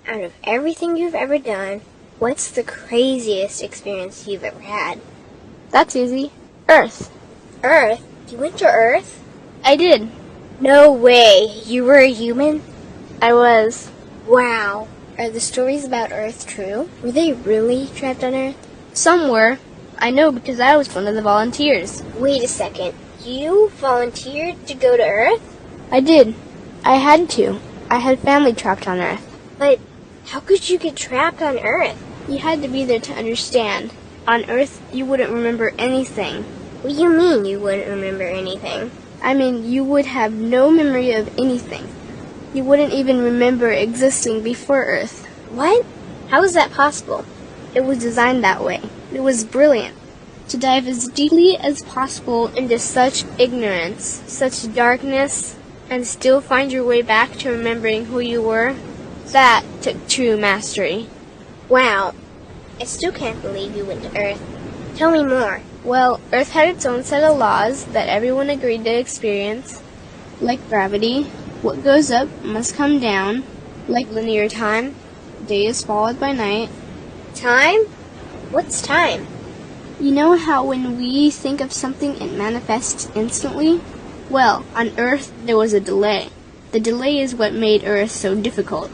Out of everything you've ever done, what's the craziest experience you've ever had? That's easy. Earth. Earth? You went to Earth? I did. No way. You were a human? I was. Wow. Are the stories about Earth true? Were they really trapped on Earth? Some were. I know because I was one of the volunteers. Wait a second. You volunteered to go to Earth? I did. I had to. I had family trapped on Earth. But how could you get trapped on Earth? You had to be there to understand. On Earth, you wouldn't remember anything. What do you mean you wouldn't remember anything? I mean, you would have no memory of anything. You wouldn't even remember existing before Earth. What? How is that possible? It was designed that way. It was brilliant. To dive as deeply as possible into such ignorance, such darkness, and still find your way back to remembering who you were, that took true mastery. Wow. I still can't believe you went to Earth. Tell me more. Well, Earth had its own set of laws that everyone agreed to experience, like gravity. What goes up must come down, like linear time. Day is followed by night. Time? What's time? You know how when we think of something it manifests instantly? Well, on Earth there was a delay. The delay is what made Earth so difficult.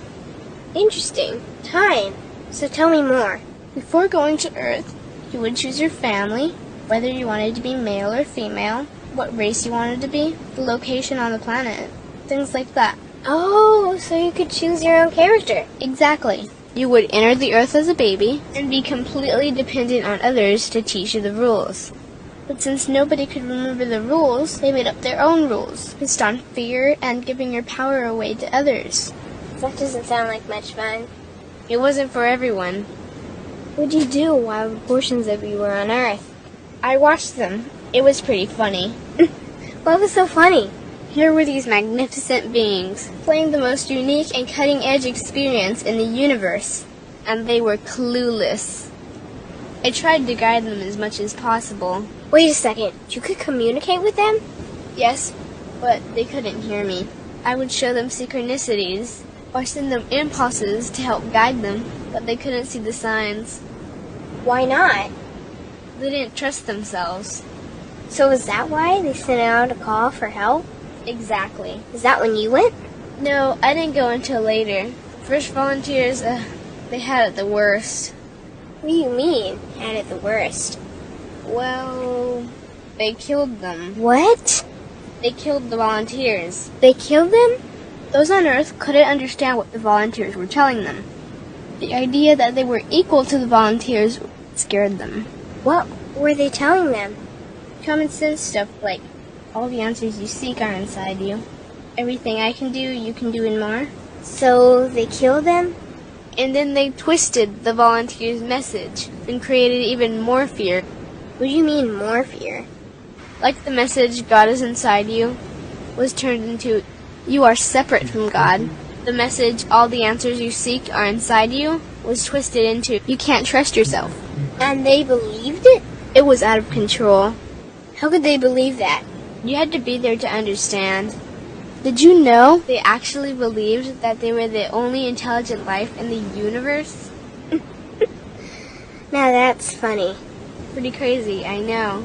Interesting. Time. So tell me more. Before going to Earth, you would choose your family, whether you wanted to be male or female, what race you wanted to be, the location on the planet, things like that. Oh, so you could choose your own character. Exactly. You would enter the Earth as a baby and be completely dependent on others to teach you the rules. But since nobody could remember the rules, they made up their own rules, based on fear and giving your power away to others. That doesn't sound like much fun. It wasn't for everyone. What did you do while portions of you were on Earth? I watched them. It was pretty funny. What was so funny? Here were these magnificent beings, playing the most unique and cutting-edge experience in the universe, and they were clueless. I tried to guide them as much as possible. Wait a second. You could communicate with them? Yes, but they couldn't hear me. I would show them synchronicities, or send them impulses to help guide them, but they couldn't see the signs. Why not? They didn't trust themselves. So is that why they sent out a call for help? Exactly. Is that when you went? No, I didn't go until later. First volunteers, they had it the worst. What do you mean, had it the worst? Well, they killed them. What? They killed the volunteers. They killed them? Those on Earth couldn't understand what the volunteers were telling them. The idea that they were equal to the volunteers scared them. What were they telling them? Common sense stuff like, all the answers you seek are inside you. Everything I can do, you can do and more. So they killed them? And then they twisted the volunteers' message and created even more fear. What do you mean, more fear? Like the message, God is inside you, was turned into, you are separate from God. The message, all the answers you seek are inside you, was twisted into, you can't trust yourself. And they believed it? It was out of control. How could they believe that? You had to be there to understand. Did you know they actually believed that they were the only intelligent life in the universe? Now that's funny. Pretty crazy, I know.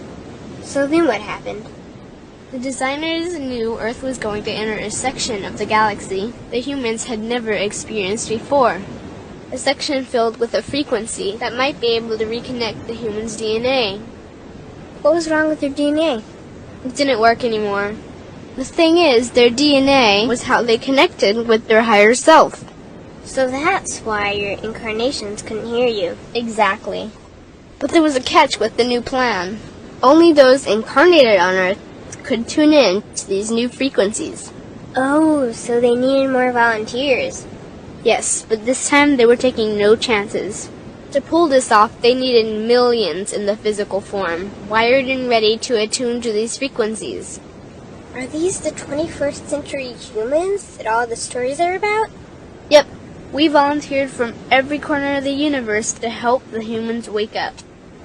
So then what happened? The designers knew Earth was going to enter a section of the galaxy the humans had never experienced before. A section filled with a frequency that might be able to reconnect the human's DNA. What was wrong with their DNA? It didn't work anymore. The thing is, their DNA was how they connected with their higher self. So that's why your incarnations couldn't hear you. Exactly. But there was a catch with the new plan. Only those incarnated on Earth could tune in to these new frequencies. Oh, so they needed more volunteers. Yes, but this time they were taking no chances. To pull this off, they needed millions in the physical form, wired and ready to attune to these frequencies. Are these the 21st century humans that all the stories are about? Yep. We volunteered from every corner of the universe to help the humans wake up.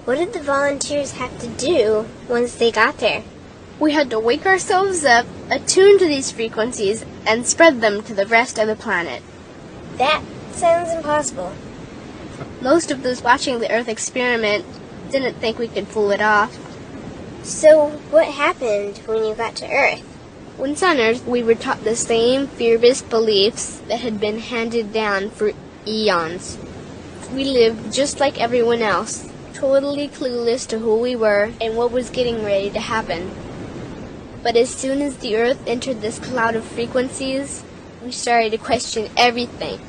What did the volunteers have to do once they got there? We had to wake ourselves up, attune to these frequencies, and spread them to the rest of the planet. That Sounds impossible. Most of those watching the Earth experiment didn't think we could pull it off. So, what happened when you got to Earth? Once on Earth, we were taught the same fear-based beliefs that had been handed down for eons. We lived just like everyone else, totally clueless to who we were and what was getting ready to happen. But as soon as the Earth entered this cloud of frequencies, we started to question everything.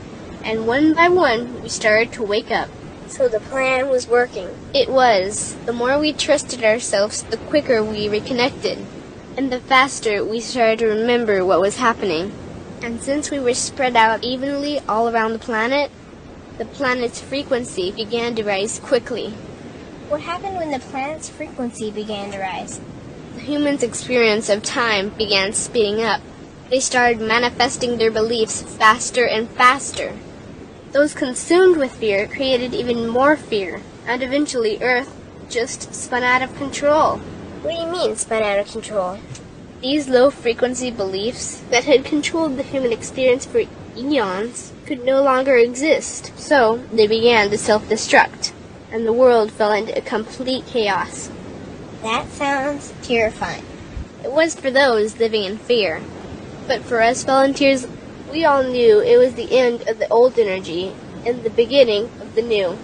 And one by one, we started to wake up. So the plan was working. It was. The more we trusted ourselves, the quicker we reconnected. And the faster we started to remember what was happening. And since we were spread out evenly all around the planet's frequency began to rise quickly. What happened when the planet's frequency began to rise? The humans' experience of time began speeding up. They started manifesting their beliefs faster and faster. Those consumed with fear created even more fear, and eventually Earth just spun out of control. What do you mean, spun out of control? These low-frequency beliefs that had controlled the human experience for eons could no longer exist, so they began to self-destruct, and the world fell into a complete chaos. That sounds terrifying. It was for those living in fear, but for us volunteers, we all knew it was the end of the old energy and the beginning of the new.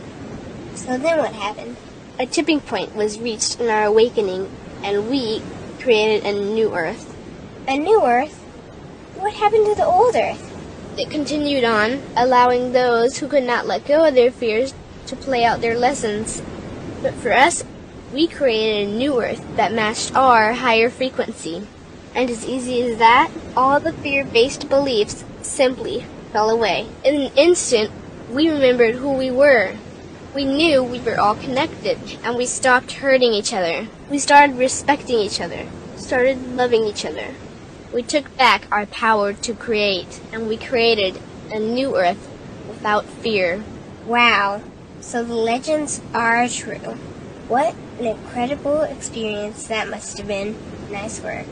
So then what happened? A tipping point was reached in our awakening, and we created a new Earth. A new Earth? What happened to the old Earth? It continued on, allowing those who could not let go of their fears to play out their lessons. But for us, we created a new Earth that matched our higher frequency. And as easy as that, all the fear-based beliefs simply fell away. In an instant, we remembered who we were. We knew we were all connected, and we stopped hurting each other. We started respecting each other, started loving each other. We took back our power to create, and we created a new Earth without fear. Wow, so the legends are true. What an incredible experience that must have been. Nice work.